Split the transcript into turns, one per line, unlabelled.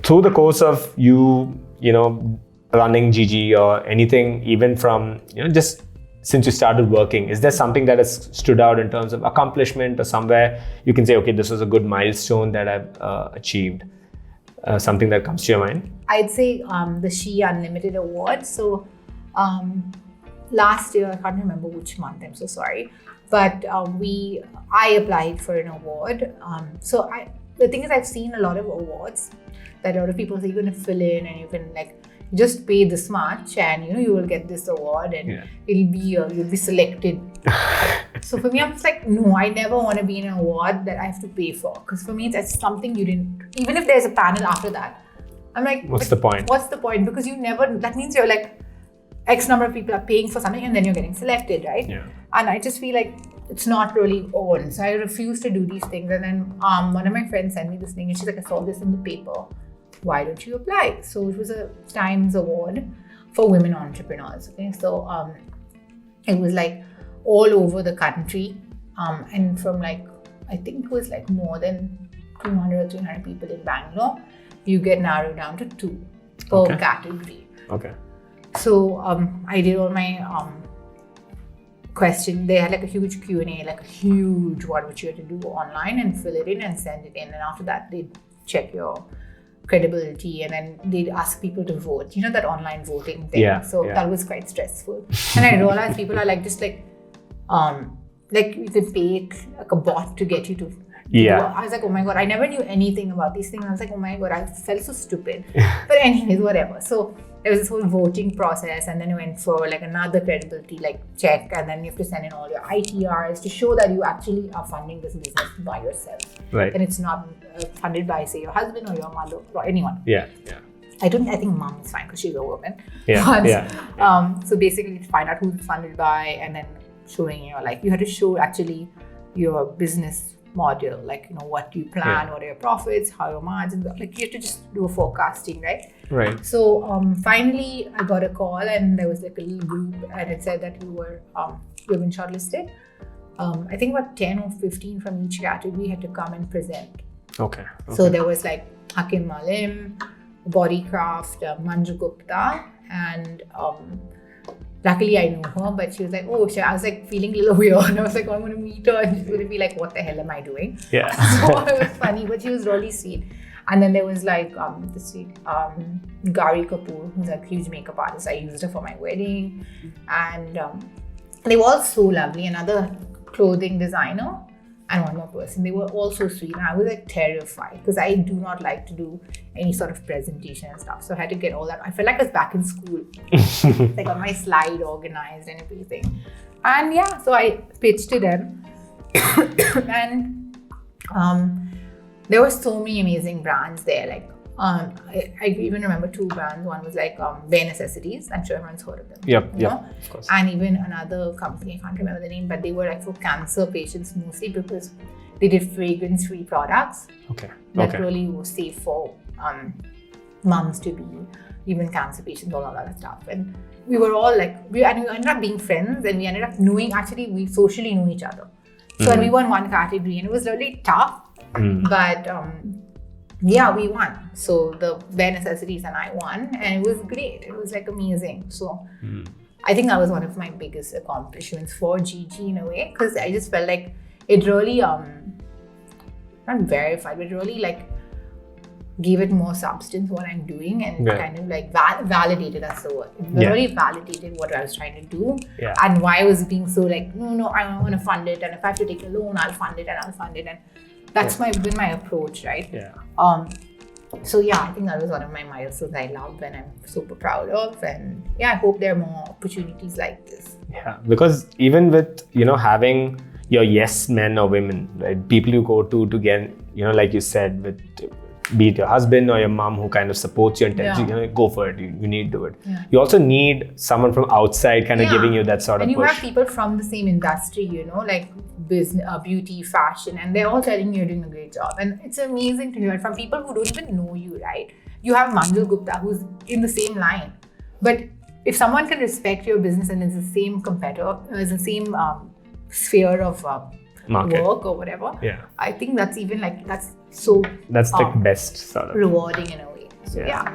through the course of you running GG or anything, even from, just since you started working, is there something that has stood out in terms of accomplishment or somewhere you can say, okay, this was a good milestone that I've achieved? Something that comes to your mind?
I'd say the SheUnLtd award. So last year, I can't remember which month, I'm so sorry, but I applied for an award. The thing is, I've seen a lot of awards that a lot of people say you're going to fill in and you can just pay this much and you will get this award and you'll be selected. So for me, I'm just like, no, I never want to be in an award that I have to pay for, because for me that's something you didn't, even if there's a panel after that, I'm like,
what's the point?
Because you never, that means you're like X number of people are paying for something and then you're getting selected, right?
Yeah.
And I just feel like it's not really on, so I refuse to do these things. And then one of my friends sent me this thing and she's like, I saw this in the paper, why don't you apply? So it was a Times award for women entrepreneurs. Okay, so it was like all over the country, and from I think it was more than 200 or 300 people in Bangalore, you get narrowed down to 2 per category.
Okay.
So I did all my question. They had a huge Q&A, a huge one which you had to do online and fill it in and send it in, and after that they'd check your credibility and then they'd ask people to vote, that online voting thing. That was quite stressful. And I realized people are you can pay a bot to get you to I was like, oh my god, I never knew anything about these things. I was like, oh my god, I felt so stupid. But anyways, whatever. So there was this whole voting process, and then you went for another credibility check, and then you have to send in all your ITRs to show that you actually are funding this business by yourself.
Right.
And it's not funded by, say, your husband or your mother or anyone.
Yeah.
I think mom is fine because she's a woman. So basically, to find out who's funded by, and then showing you had to show actually your business model, what you plan, what are your profits, how your margins, you have to just do a forecasting, right?
Right.
So finally I got a call and there was a little group and it said that you've been shortlisted. I think about 10 or 15 from each category had to come and present.
Okay.
So there was Hakim Malim, Bodycraft, Manju Gupta, and luckily I knew her, but she was like, oh, I was feeling a little weird. I was like, oh, I'm going to meet her and she's going to be like, what the hell am I doing?
Yeah.
So it was funny, but she was really sweet. And then there was this sweet Gari Kapoor, who's a huge makeup artist. I used her for my wedding. And they were all so lovely. Another clothing designer and one more person. They were all so sweet. And I was terrified because I do not like to do any sort of presentation and stuff. So I had to get all that. I felt like I was back in school. I got my slide organized and everything. And so I pitched to them. And there were so many amazing brands there. I even remember 2 brands. One was Bare Necessities. I'm sure everyone's heard of them.
Yep, of course.
And even another company, I can't remember the name, but they were for cancer patients mostly because they did fragrance-free products.
Okay.
That really was safe for moms to be, even cancer patients, all that stuff. And we were all we ended up being friends, and we ended up knowing, actually, we socially knew each other. So and we won one category, and it was really tough, but we won. So the Bare Necessities and I won, and it was great. It was amazing. So I think that was one of my biggest accomplishments for GG in a way, because I just felt like it really not verified, but really gave it more substance what I'm doing, and kind of validated us. So it really validated what I was trying to do, and why I was being so no, I want to fund it, and if I have to take a loan, I'll fund it, and that's been my approach, right? So I think that was one of my milestones I love and I'm super proud of, and I hope there are more opportunities like this.
Yeah, because even with having your yes men or women, right, people you go to get, like you said, with be it your husband or your mom who kind of supports your intention, go for it, you need to do it. You also need someone from outside kind of giving you that sort of push.
And you have people from the same industry, business, beauty, fashion, and they're all telling you you're doing a great job. And it's amazing to hear it from people who don't even know you, right? You have Manju Gupta who's in the same line. But if someone can respect your business and is the same competitor, is the same sphere of work or whatever, I think that's even that's the best sort of rewarding in a way. So yeah.